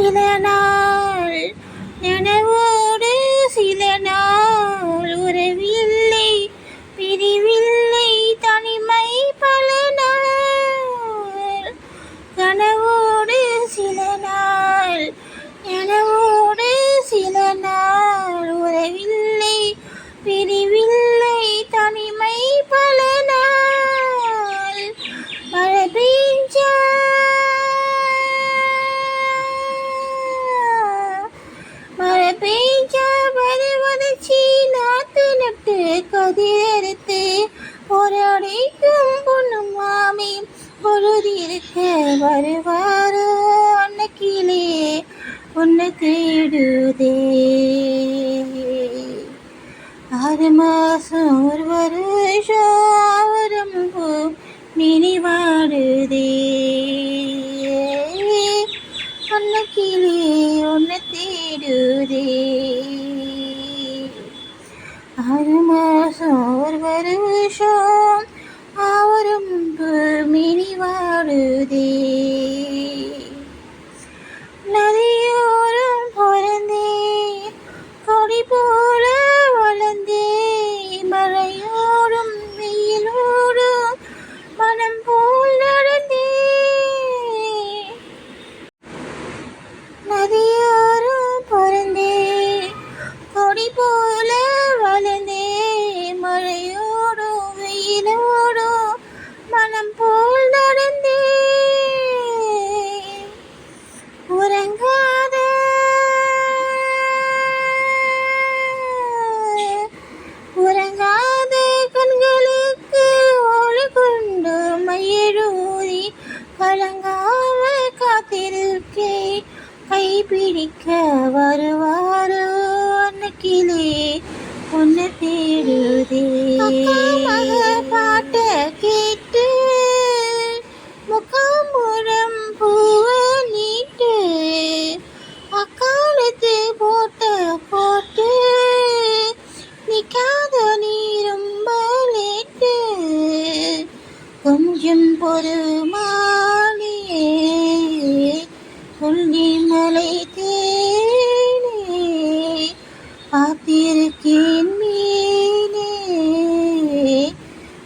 சில நாள் நினைவோடு சில நாள் உறவில்லை பிரிவில்லை தனிமை பல நாள் கனவோடு சில நாள் நினைவோடு சில நாள் உறவில்லை பிரிவில்லை தனிமை பல நாள் மழை பெஞ்சா வருவதச்சி நாத்து நட்டு கதிரெடுத்து போராடிக்கும் பொண்ணு மாமி பொழுதிருக்க வருவாரோ அன்னைக்கிலே உன்னை தேடுதே 6 மாசம் ஒரு வருஷம் அவரம்பு நினைவாடுதே அன்னைக்கிலே உன்னை தேடுதே 6 மாசம் ஒரு வருஷம் அவரம்பு நினைவாடுதே நதியோரம் பிறந்தே கொடி போல வளர்ந்தே மழையோடும் வெயிலோடும் மனம் போல் நடந்தே நதியோரம் பிறந்தே கொடி போல வளர்ந்தே மழையோடும் வெயிலோடும் மனம் போல் நடந்தே உறங்காத உறங்காத கண்களுக்கு ஒளி கொண்டு மையெழுதி கலங்காம காத்திருக்கே கைப்பிடிக்க வருவாரோ அன்னைக்கிலே உன்னை தேடுதே பாட்ட கேட்டு முகாம்புறம் பூவ நீட்டு அக்காலத்து போட்ட போட்டு நிக்காத நீ ரொம்ப லேட்டு கொஞ்சம் பொறுமானே சொல்லி மலை தேனே பார்த்திருக்கேன் மீனே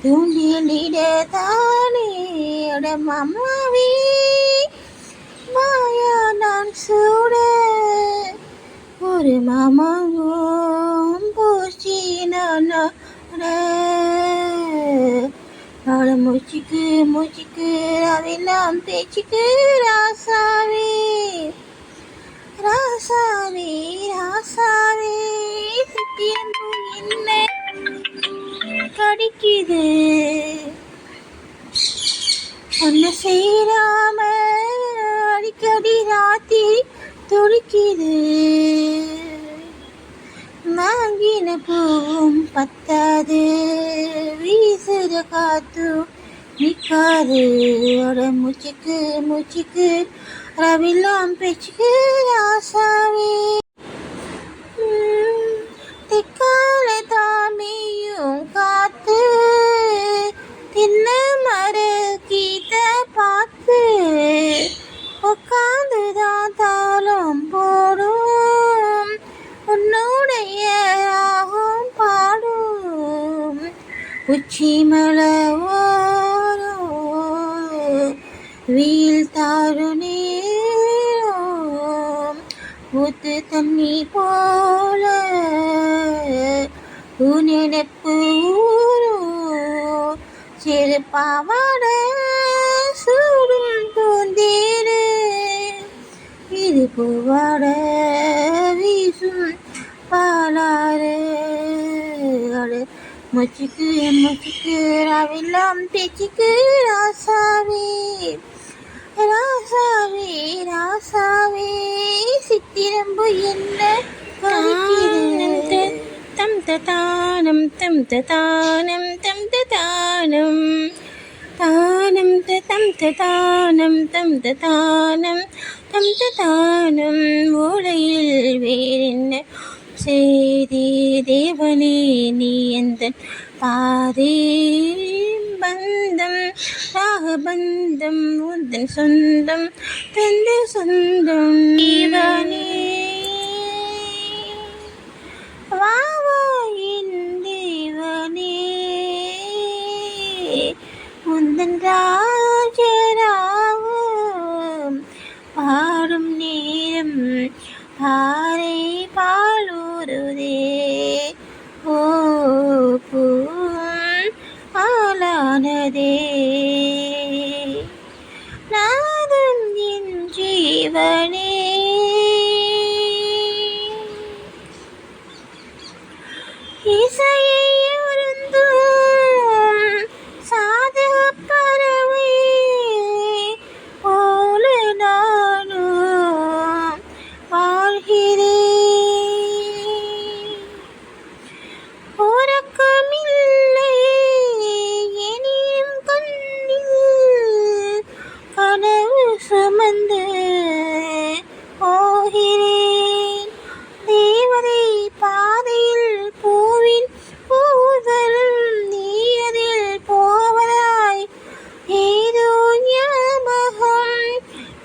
தூண்டிலிடத்தானே அடமாவே மாயா நான் சூட ஒரு மாமாவும் பூச்சி நான் மூச்சுக்கு மூச்சுக்கு அதெல்லாம் பேச்சுக்கு ராசாவே ராசாவே ராசாவே சித்திரம்பு என்ன கடிக்குது ஒன்ன செய்யாம அடிக்கடி ராத்தி துடிக்குது வாங்கின பூவும் பத்தாது வீசுற காத்து நிற்காது மூச்சுக்கு மூச்சுக்கு ரவிலாம் பேச்சுக்கு ராசாவே திக்கால தாமியும் காத்து தின்ன மர கீத பார்த்து உட்காந்துதான் தாளம் போடும் உன்னுடைய ராகம் பாடும் உச்சி மலை ஓரம் வீல் தாரு நேரம் ஊத்து தண்ணி போல உனெனப்பு ஊரும் சிறு பாவாட சூடும் தோந்தேரு இது பூவாட வீசும் பாலாறு மூச்சுக்கு மூச்சுக்கு ராவெல்லாம் பேச்சுக்கு ராசாவே ராசாவே ராசாவே சித்திரம்பு என்ன தம் தானம் தம் தானம் தம் தானம் தானம் தம் தானம் தம் தானம் தம் தானம் ஓடையில் வேறென்ன செய்தி தேவனே நீ எந்த பாதே பந்தம் ராகபந்தம் உந்தன் சொந்தம் தந்த சொந்தம் இவனே வாவாயின் தேவனே உந்தன் ராஜராவும் பாடும் நேரம் பாறை பாலூருதே ஓ பூம் ஆளானதே நாதம் என் ஜீவனே இசையை உருந்தும் சாதக பறவை போல நானும் வாழ்கிறேன். உறக்கமில்லை எனினும் கண்ணில் கனவு சுமந்து போகிறேன். தேவதை பாதையில் பூவின் பூதலும் நீரதில் போவதாய் ஏதோ ஞாபகம்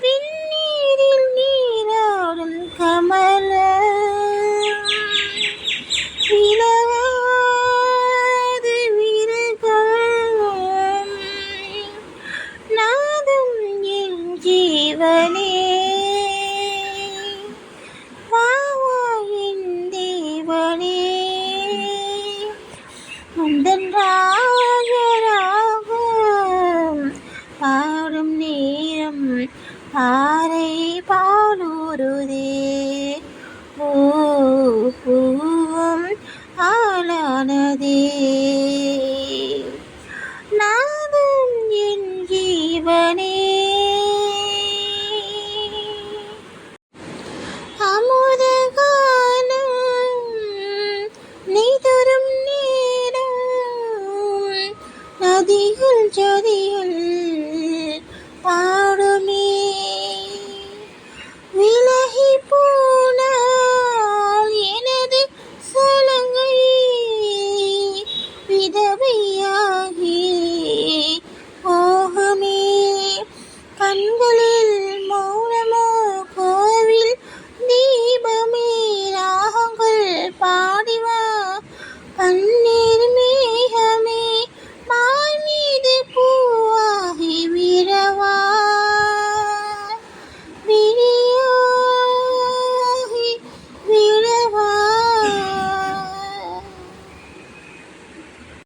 விண்ணீரில் நீராடும் கமலம் விலகாது விரகம் நாதம் என் ஜீவனே வாவாயின் தேவனே உந்தன் ராஜராகம் பாடும் நேரம் பாறை பாலூருதே ஓ பூவும் ஆளானதே நாதம் என் ஜீவனே அமுத காலம் நீ தரும் நேரம் நதிகள் ஜதிகள்